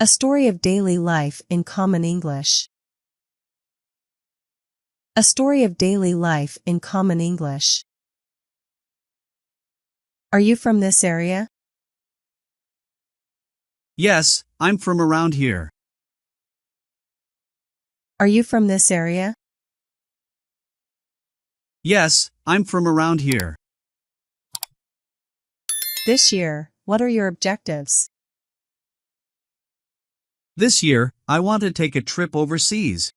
A story of daily life in common English. A story of daily life in common English. Are you from this area? Yes, I'm from around here. Are you from this area? Yes, I'm from around here. This year, what are your objectives? This year, I want to take a trip overseas.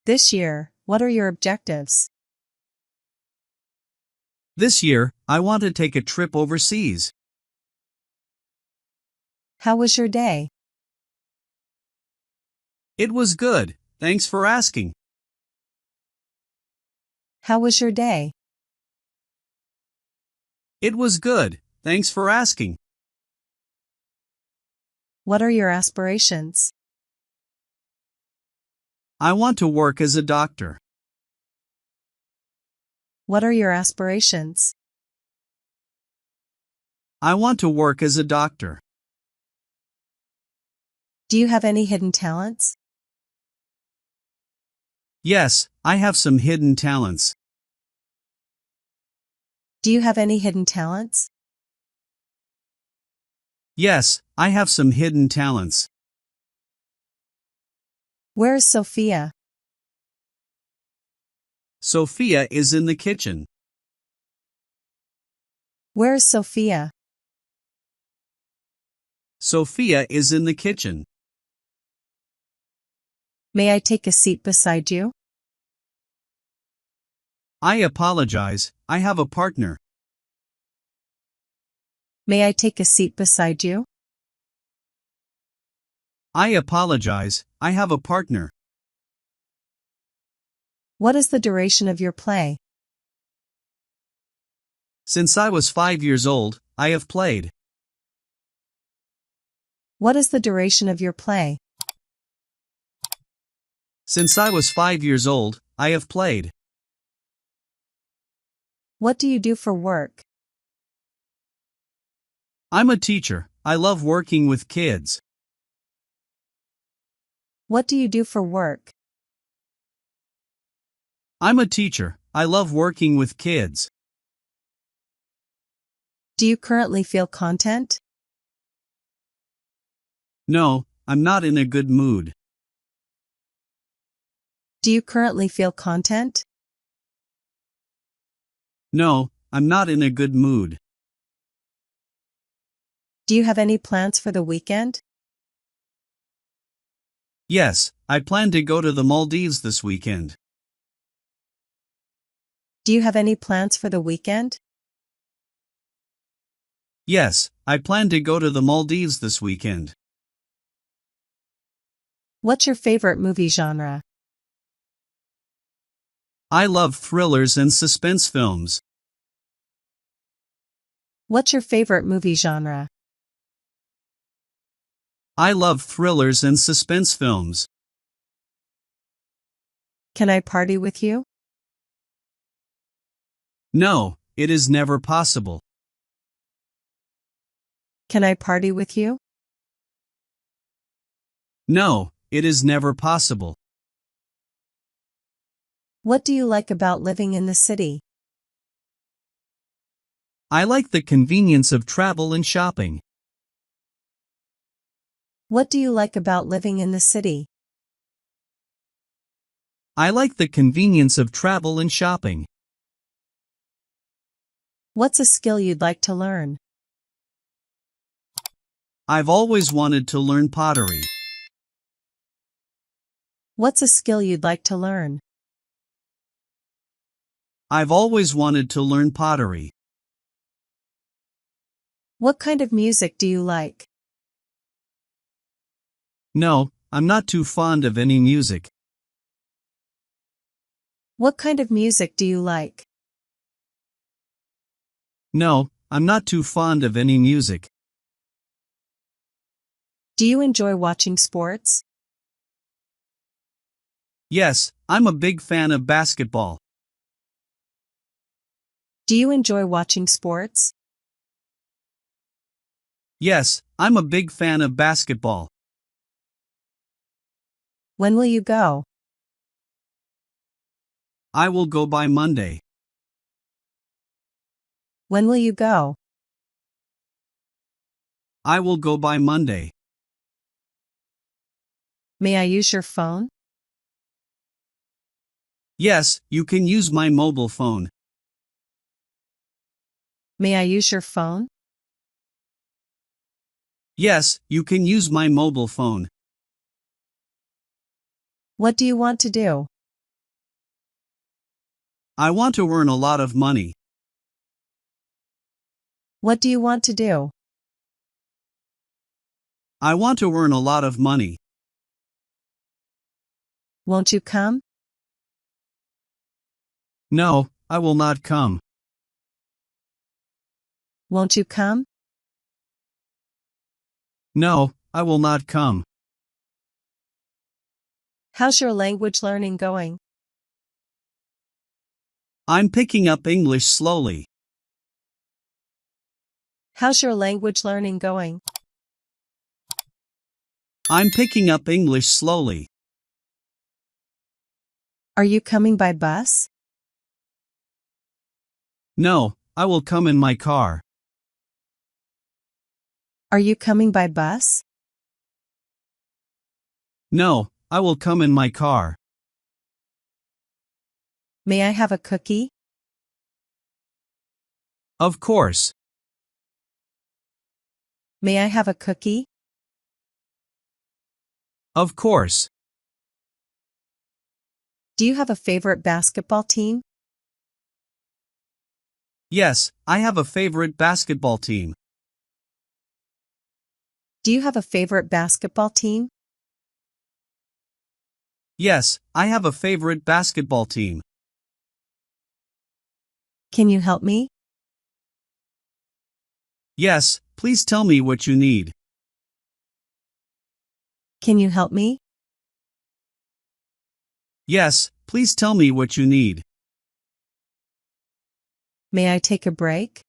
This year, what are your objectives? This year, I want to take a trip overseas. How was your day? It was good, thanks for asking. How was your day? It was good, thanks for asking. What are your aspirations? I want to work as a doctor. What are your aspirations? I want to work as a doctor. Do you have any hidden talents? Yes, I have some hidden talents. Do you have any hidden talents? Yes, I have some hidden talents. Where is Sophia? Sophia is in the kitchen. Where is Sophia? Sophia is in the kitchen. May I take a seat beside you? I apologize, I have a partner. May I take a seat beside you? I apologize, I have a partner. What is the duration of your play? Since I was 5 years old, I have played. What is the duration of your play? Since I was 5 years old, I have played. What do you do for work? I'm a teacher, I love working with kids. What do you do for work? I'm a teacher, I love working with kids. Do you currently feel content? No, I'm not in a good mood. Do you currently feel content? No, I'm not in a good mood. Do you have any plans for the weekend? Yes, I plan to go to the Maldives this weekend. Do you have any plans for the weekend? Yes, I plan to go to the Maldives this weekend. What's your favorite movie genre? I love thrillers and suspense films. What's your favorite movie genre? I love thrillers and suspense films. Can I party with you? No, it is never possible. Can I party with you? No, it is never possible. What do you like about living in the city? I like the convenience of travel and shopping. What do you like about living in the city? I like the convenience of travel and shopping. What's a skill you'd like to learn? I've always wanted to learn pottery. What's a skill you'd like to learn? I've always wanted to learn pottery. What kind of music do you like? No, I'm not too fond of any music. What kind of music do you like? No, I'm not too fond of any music. Do you enjoy watching sports? Yes, I'm a big fan of basketball. Do you enjoy watching sports? Yes, I'm a big fan of basketball. When will you go? I will go by Monday. When will you go? I will go by Monday. May I use your phone? Yes, you can use my mobile phone. May I use your phone? Yes, you can use my mobile phone. What do you want to do? I want to earn a lot of money. What do you want to do? I want to earn a lot of money. Won't you come? No, I will not come. Won't you come? No, I will not come. How's your language learning going? I'm picking up English slowly. How's your language learning going? I'm picking up English slowly. Are you coming by bus? No, I will come in my car. Are you coming by bus? No, I will come in my car. May I have a cookie? Of course. May I have a cookie? Of course. Do you have a favorite basketball team? Yes, I have a favorite basketball team. Do you have a favorite basketball team? Yes, I have a favorite basketball team. Can you help me? Yes, please tell me what you need. Can you help me? Yes, please tell me what you need. May I take a break?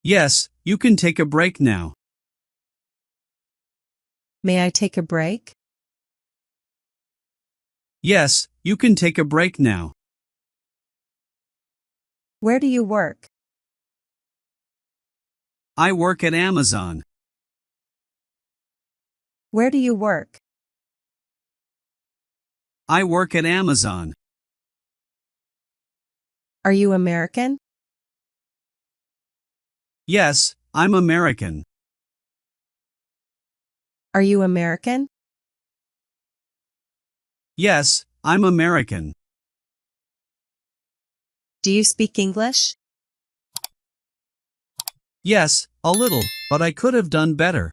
Yes, you can take a break now. May I take a break? Yes, you can take a break now. Where do you work? I work at Amazon. Where do you work? I work at Amazon. Are you American? Yes, I'm American. Are you American? Yes, I'm American. Do you speak English? Yes, a little, but I could have done better.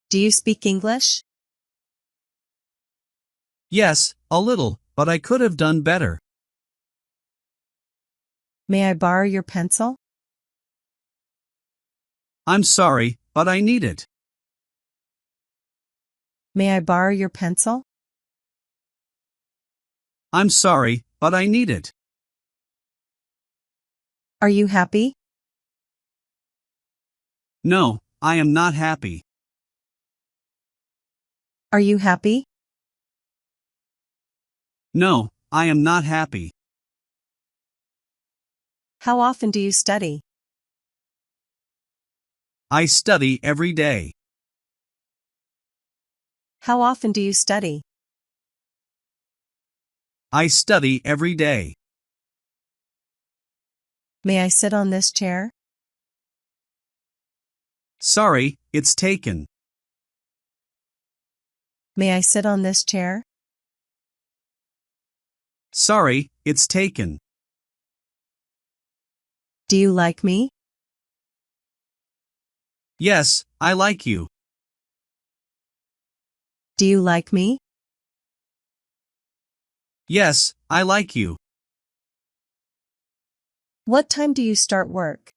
Do you speak English? Yes, a little, but I could have done better. May I borrow your pencil? I'm sorry, but I need it. May I borrow your pencil? I'm sorry, but I need it. Are you happy? No, I am not happy. Are you happy? No, I am not happy. How often do you study? I study every day. How often do you study? I study every day. May I sit on this chair? Sorry, it's taken. May I sit on this chair? Sorry, it's taken. Do you like me? Yes, I like you. Do you like me? Yes, I like you. What time do you start work?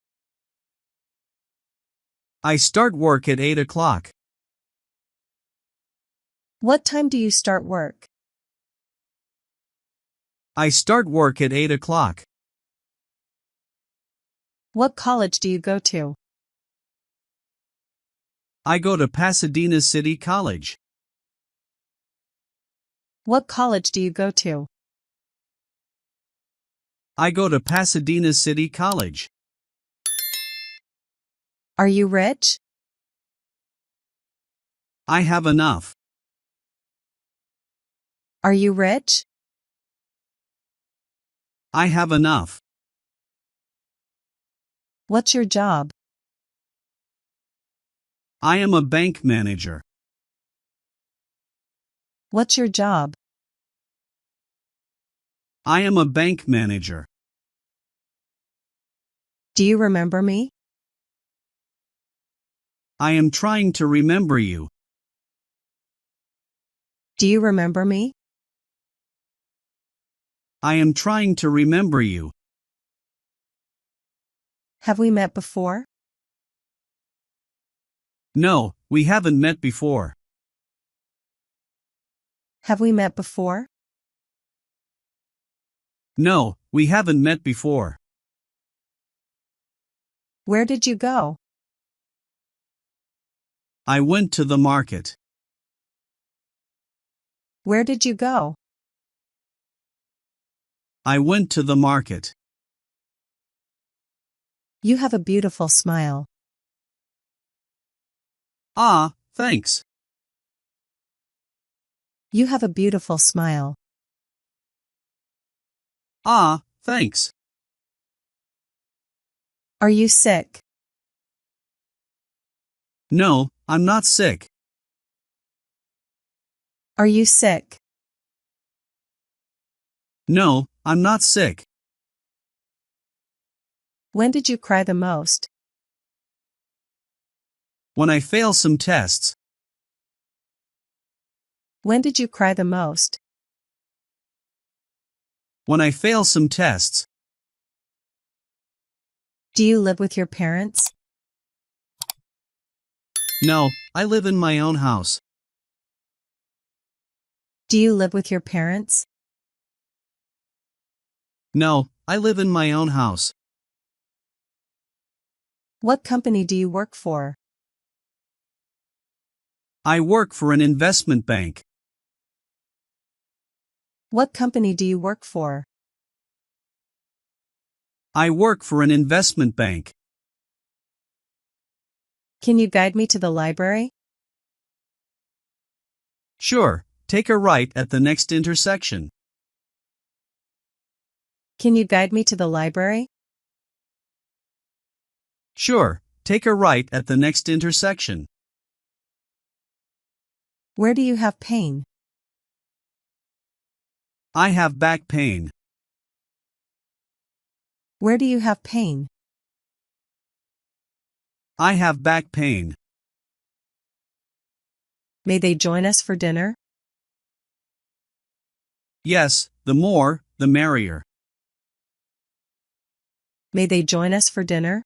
I start work at 8 o'clock. What time do you start work? I start work at 8 o'clock. What college do you go to? I go to Pasadena City College. What college do you go to? I go to Pasadena City College. Are you rich? I have enough. Are you rich? I have enough. What's your job? I am a bank manager. What's your job? I am a bank manager. Do you remember me? I am trying to remember you. Do you remember me? I am trying to remember you. Have we met before? No, we haven't met before. Have we met before? No, we haven't met before. Where did you go? I went to the market. Where did you go? I went to the market. You have a beautiful smile. Ah, thanks. You have a beautiful smile. Ah, thanks. Are you sick? No, I'm not sick. Are you sick? No, I'm not sick. When did you cry the most? When I fail some tests. When did you cry the most? When I fail some tests. Do you live with your parents? No, I live in my own house. Do you live with your parents? No, I live in my own house. What company do you work for? I work for an investment bank. What company do you work for? I work for an investment bank. Can you guide me to the library? Sure, take a right at the next intersection. Can you guide me to the library? Sure, take a right at the next intersection. Where do you have pain? I have back pain. Where do you have pain? I have back pain. May they join us for dinner? Yes, the more, the merrier. May they join us for dinner?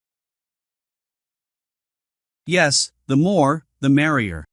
Yes, the more, the merrier.